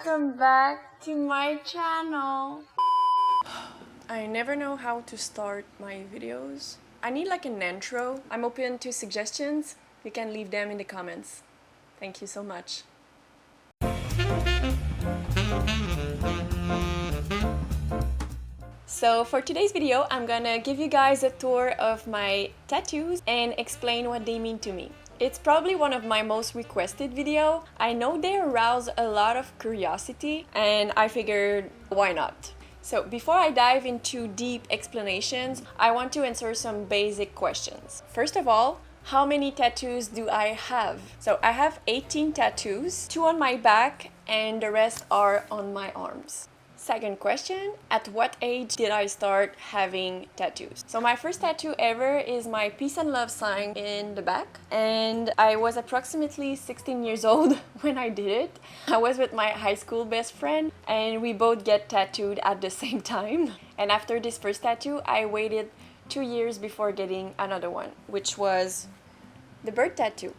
Welcome back to my channel. I never know how to start my videos. I need like an intro. I'm open to suggestions. You can leave them in the comments. Thank you so much. So for today's video, I'm gonna give you guys a tour of my tattoos and explain what they mean to me. It's probably one of my most requested video. I know they arouse a lot of curiosity and I figured why not? So before I dive into deep explanations, I want to answer some basic questions. First of all, how many tattoos do I have? So I have 18 tattoos, 2 on my back and the rest are on my arms. Second question, at what age did I start having tattoos? So my first tattoo ever is my peace and love sign in the back, and I was approximately 16 years old when I did it. I was with my high school best friend and we both get tattooed at the same time. And after this first tattoo, I waited 2 years before getting another one, which was the bird tattoo.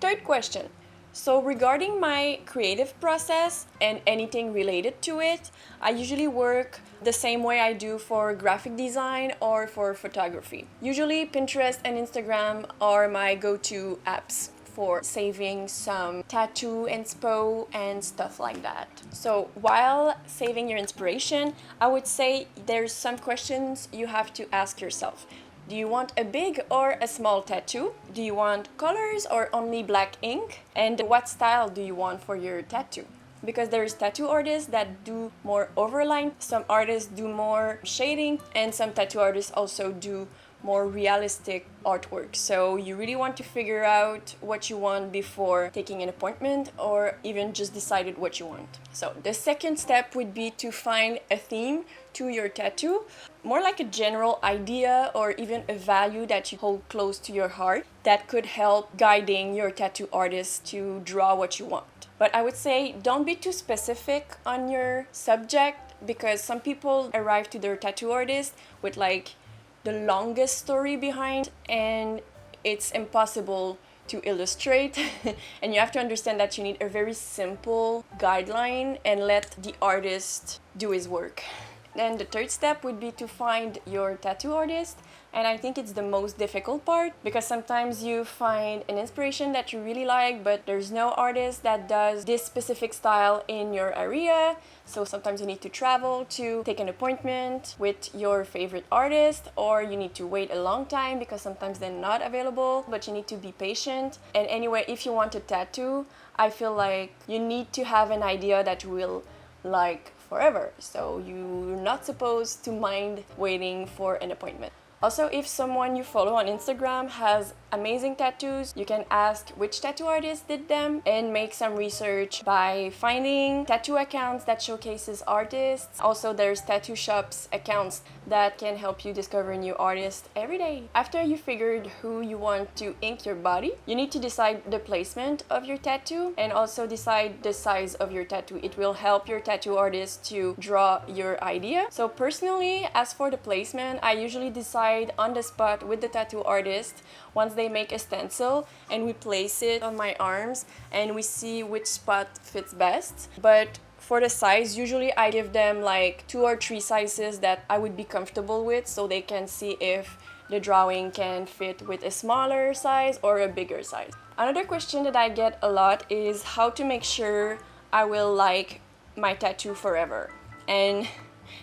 Third question. So regarding my creative process and anything related to it, I usually work the same way I do for graphic design or for photography. Usually Pinterest and Instagram are my go-to apps for saving some tattoo inspo and stuff like that. So while saving your inspiration, I would say there's some questions you have to ask yourself. Do you want a big or a small tattoo? Do you want colors or only black ink? And what style do you want for your tattoo? Because there's tattoo artists that do more overline, some artists do more shading, and some tattoo artists also do more realistic artwork. So you really want to figure out what you want before taking an appointment or even just decided what you want. So the second step would be to find a theme to your tattoo, more like a general idea or even a value that you hold close to your heart that could help guiding your tattoo artist to draw what you want. But I would say don't be too specific on your subject, because some people arrive to their tattoo artist with like the longest story behind and it's impossible to illustrate and you have to understand that you need a very simple guideline and let the artist do his work. Then the third step would be to find your tattoo artist, and I think it's the most difficult part because sometimes you find an inspiration that you really like but there's no artist that does this specific style in your area, so sometimes you need to travel to take an appointment with your favorite artist, or you need to wait a long time because sometimes they're not available, but you need to be patient. And anyway, if you want a tattoo, I feel like you need to have an idea that you will like forever, so you're not supposed to mind waiting for an appointment. Also, if someone you follow on Instagram has amazing tattoos, you can ask which tattoo artist did them and make some research by finding tattoo accounts that showcases artists. Also, there's tattoo shops accounts that can help you discover new artists every day. After you figured who you want to ink your body, you need to decide the placement of your tattoo and also decide the size of your tattoo. It will help your tattoo artist to draw your idea. So personally, as for the placement, I usually decide on the spot with the tattoo artist once they make a stencil, and we place it on my arms and we see which spot fits best. But for the size, usually I give them like 2 or 3 sizes that I would be comfortable with, so they can see if the drawing can fit with a smaller size or a bigger size. Another question that I get a lot is how to make sure I will like my tattoo forever. And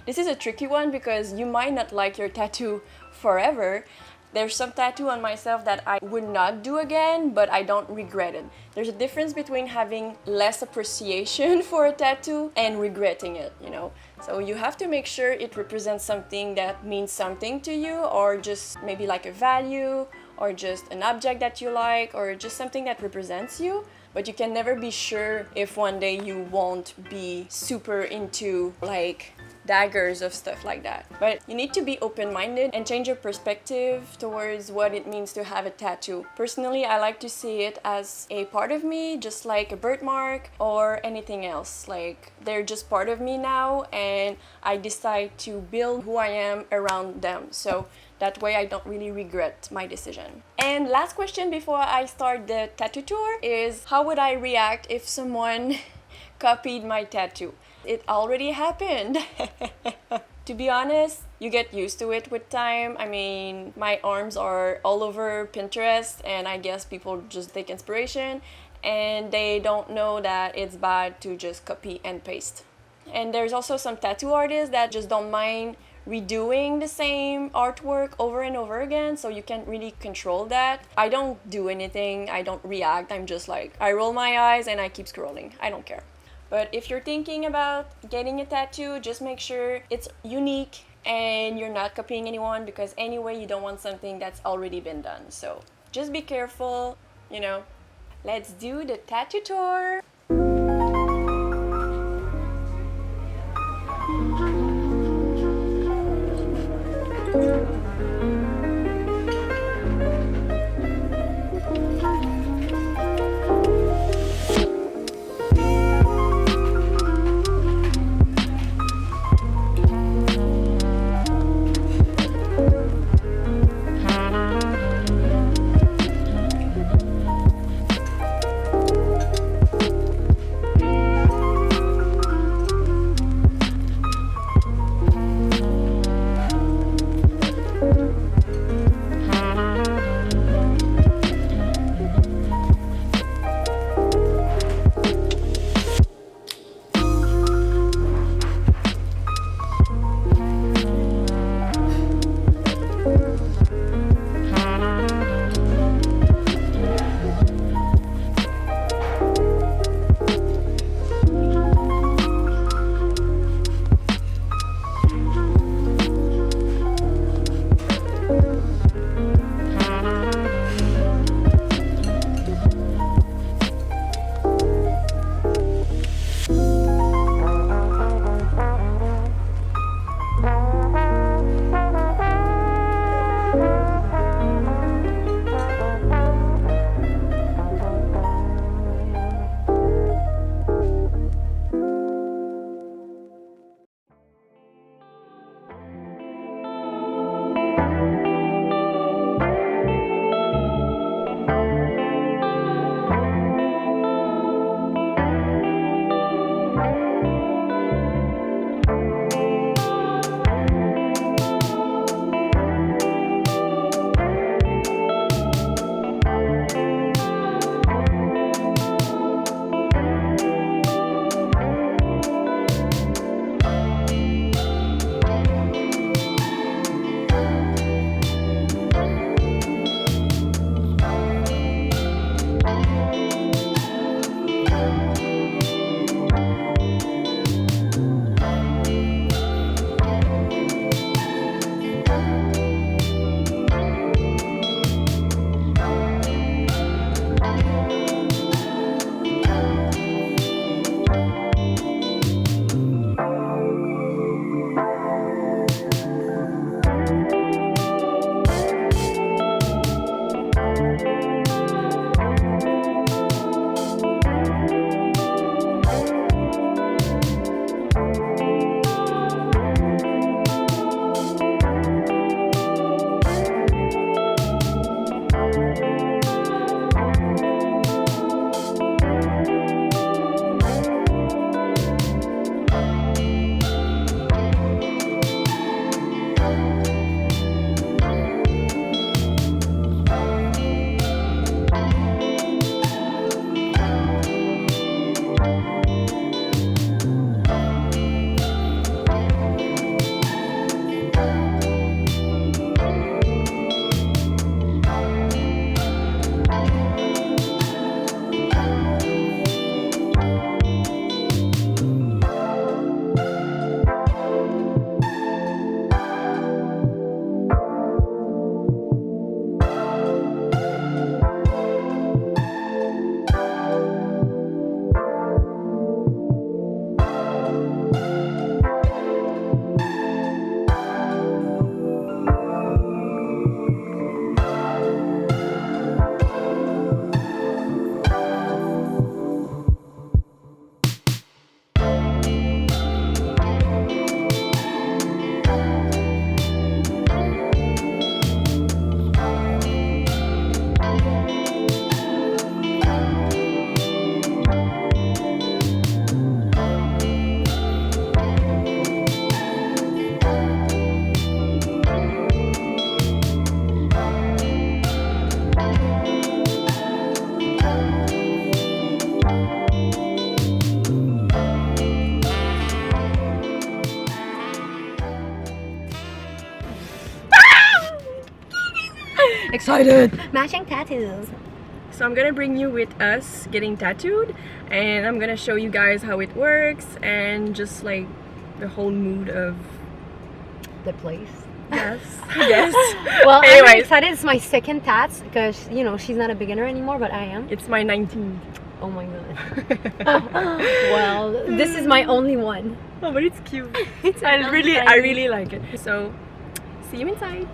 this is a tricky one because you might not like your tattoo forever. There's some tattoo on myself that I would not do again, but I don't regret it. There's a difference between having less appreciation for a tattoo and regretting it, you know? So you have to make sure it represents something that means something to you, or just maybe like a value, or just an object that you like, or just something that represents you. But you can never be sure if one day you won't be super into like daggers of stuff like that. But you need to be open-minded and change your perspective towards what it means to have a tattoo. Personally, I like to see it as a part of me, just like a birthmark or anything else. Like, they're just part of me now, and I decide to build who I am around them. So that way I don't really regret my decision. And last question before I start the tattoo tour is, how would I react if someone copied my tattoo. It already happened. To be honest, you get used to it with time. I mean, my arms are all over Pinterest, and I guess people just take inspiration and they don't know that it's bad to just copy and paste. And there's also some tattoo artists that just don't mind redoing the same artwork over and over again, so you can't really control that. I don't do anything, I don't react, I'm just like, I roll my eyes and I keep scrolling. I don't care. But if you're thinking about getting a tattoo, just make sure it's unique and you're not copying anyone, because anyway, you don't want something that's already been done. So just be careful, you know. Let's do the tattoo tour. Excited! Matching tattoos. So I'm gonna bring you with us getting tattooed, and I'm gonna show you guys how it works and just like the whole mood of The place. yes. Yes. Well, I'm Anyways, very excited. It's my second tats because, you know, she's not a beginner anymore, but I am. it's my 19th. Oh my god. Well, this is my only one. Oh, but it's cute. It's I really really like it. So, see you inside.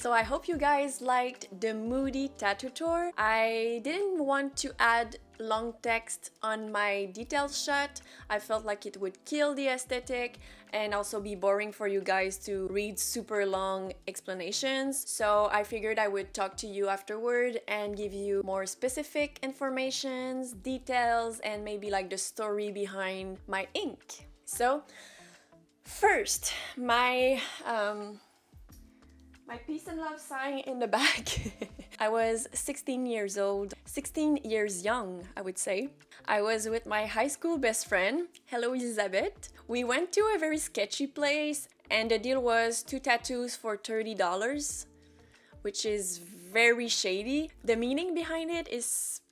So I hope you guys liked the moody tattoo tour. I didn't want to add long text on my detailed shot. I felt like it would kill the aesthetic and also be boring for you guys to read super long explanations. So I figured I would talk to you afterward and give you more specific informations, details, and maybe like the story behind my ink. So first, my peace and love sign in the back. I was 16 years old, 16 years young, I would say. I was with my high school best friend, hello Elizabeth. We went to a very sketchy place and the deal was 2 tattoos for $30, which is very shady. The meaning behind it is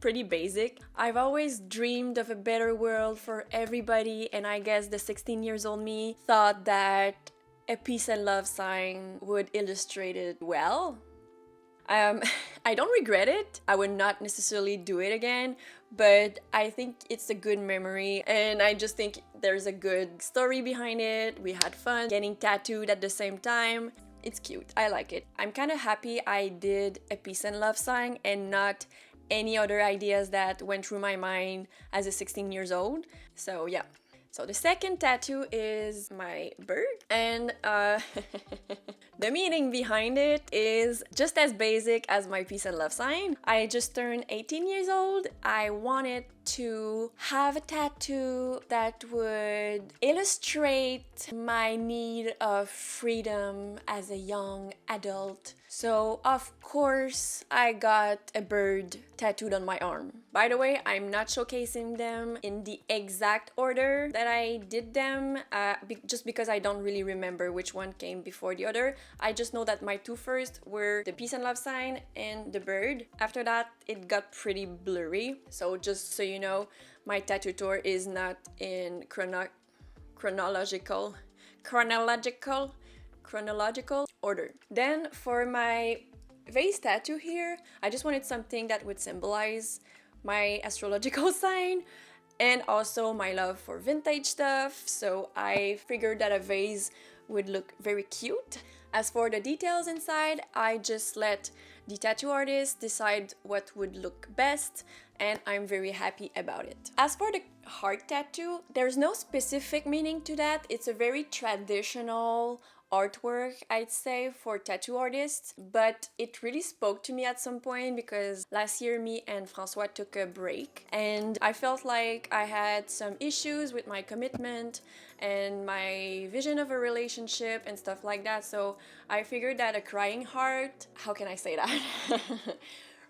pretty basic. I've always dreamed of a better world for everybody, and I guess the 16 years old me thought that a peace and love sign would illustrate it well. I don't regret it. I would not necessarily do it again, but I think it's a good memory and I just think there's a good story behind it. We had fun getting tattooed at the same time. It's cute. I like it. I'm kind of happy I did a peace and love sign and not any other ideas that went through my mind as a 16 years old. So yeah. So the second tattoo is my bird, and the meaning behind it is just as basic as my peace and love sign. I just turned 18 years old. I wanted to have a tattoo that would illustrate my need of freedom as a young adult. So of course I got a bird tattooed on my arm. By the way, I'm not showcasing them in the exact order that I did them, just because I don't really remember which one came before the other. I just know that my 2 first were the peace and love sign and the bird. After that, it got pretty blurry. So just so you know, my tattoo tour is not in chronological order. Then for my vase tattoo here, I just wanted something that would symbolize my astrological sign and also my love for vintage stuff. So I figured that a vase would look very cute. As for the details inside, I just let the tattoo artist decide what would look best, and I'm very happy about it. As for the heart tattoo, there's no specific meaning to that. It's a very traditional artwork, I'd say, for tattoo artists, but it really spoke to me at some point because last year me and Francois took a break and I felt like I had some issues with my commitment and my vision of a relationship and stuff like that. So I figured that a crying heart, how can I say that?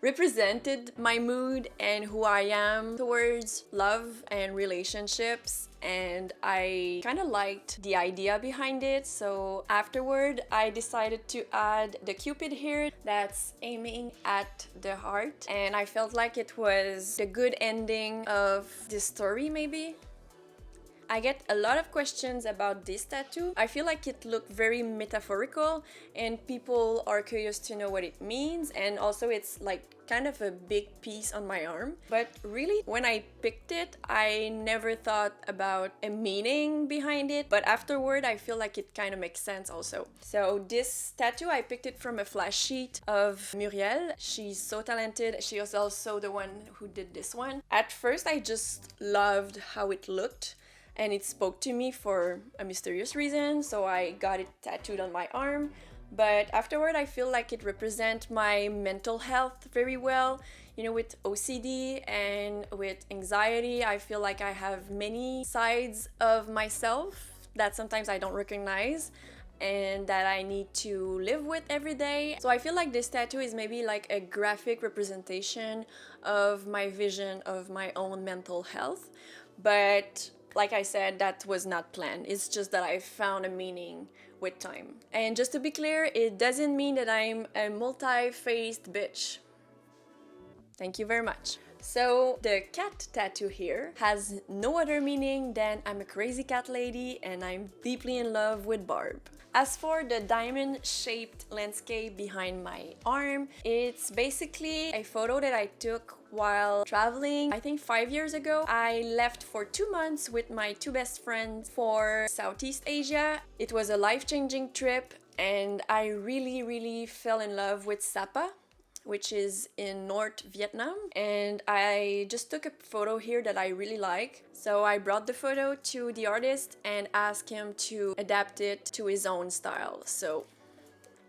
Represented my mood and who I am towards love and relationships, and I kind of liked the idea behind it. So afterward I decided to add the cupid here that's aiming at the heart, and I felt like it was the good ending of this story maybe. I get a lot of questions about this tattoo. I feel like it looked very metaphorical and people are curious to know what it means, and also it's like kind of a big piece on my arm. But really, when I picked it, I never thought about a meaning behind it, but afterward I feel like it kind of makes sense also. So this tattoo, I picked it from a flash sheet of Muriel. She's so talented. She was also the one who did this one. At first I just loved how it looked and it spoke to me for a mysterious reason, so I got it tattooed on my arm. But afterward, I feel like it represents my mental health very well. You know, with OCD and with anxiety, I feel like I have many sides of myself that sometimes I don't recognize and that I need to live with every day. So I feel like this tattoo is maybe like a graphic representation of my vision of my own mental health. But like I said, that was not planned. It's just that I found a meaning with time. And just to be clear, it doesn't mean that I'm a multi-faced bitch. Thank you very much. So the cat tattoo here has no other meaning than I'm a crazy cat lady and I'm deeply in love with Barb. As for the diamond-shaped landscape behind my arm, it's basically a photo that I took while traveling. I think 5 years ago, I left for 2 months with my two best friends for Southeast Asia. It was a life-changing trip and I really fell in love with Sapa, which is in North Vietnam, and I just took a photo here that I really like. So I brought the photo to the artist and asked him to adapt it to his own style.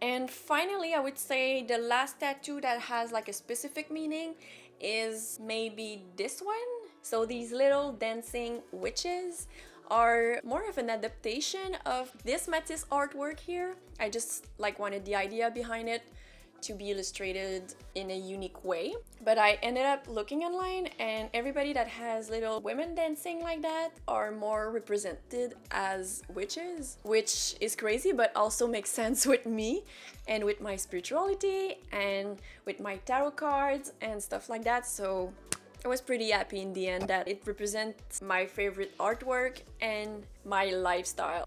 And finally, I would say the last tattoo that has like a specific meaning is maybe this one. So these little dancing witches are more of an adaptation of this Matisse artwork here. I just like wanted the idea behind it to be illustrated in a unique way. But I ended up looking online and everybody that has little women dancing like that are more represented as witches, which is crazy but also makes sense with me and with my spirituality and with my tarot cards and stuff like that. So I was pretty happy in the end that it represents my favorite artwork and my lifestyle.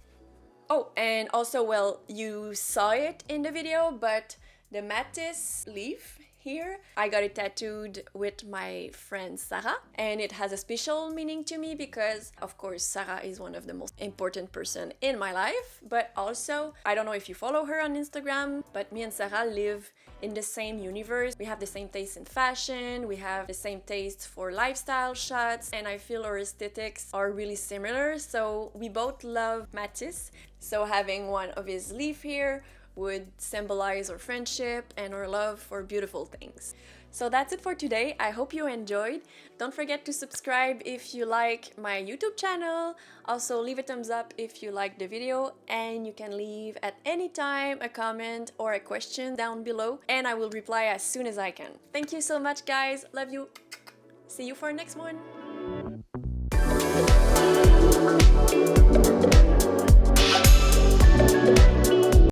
Oh, and also, well, you saw it in the video, but the Matisse leaf here, I got it tattooed with my friend Sarah, and it has a special meaning to me because, of course, Sarah is one of the most important person in my life, but also, I don't know if you follow her on Instagram, but me and Sarah live in the same universe. We have the same taste in fashion, we have the same taste for lifestyle shots, and I feel our aesthetics are really similar, so we both love Matisse, so having one of his leaf here would symbolize our friendship and our love for beautiful things. So that's it for today. I hope you enjoyed. Don't forget to subscribe if you like my YouTube channel. Also leave a thumbs up if you liked the video, and you can leave at any time a comment or a question down below and I will reply as soon as I can. Thank you so much, guys. Love you. See you for next one.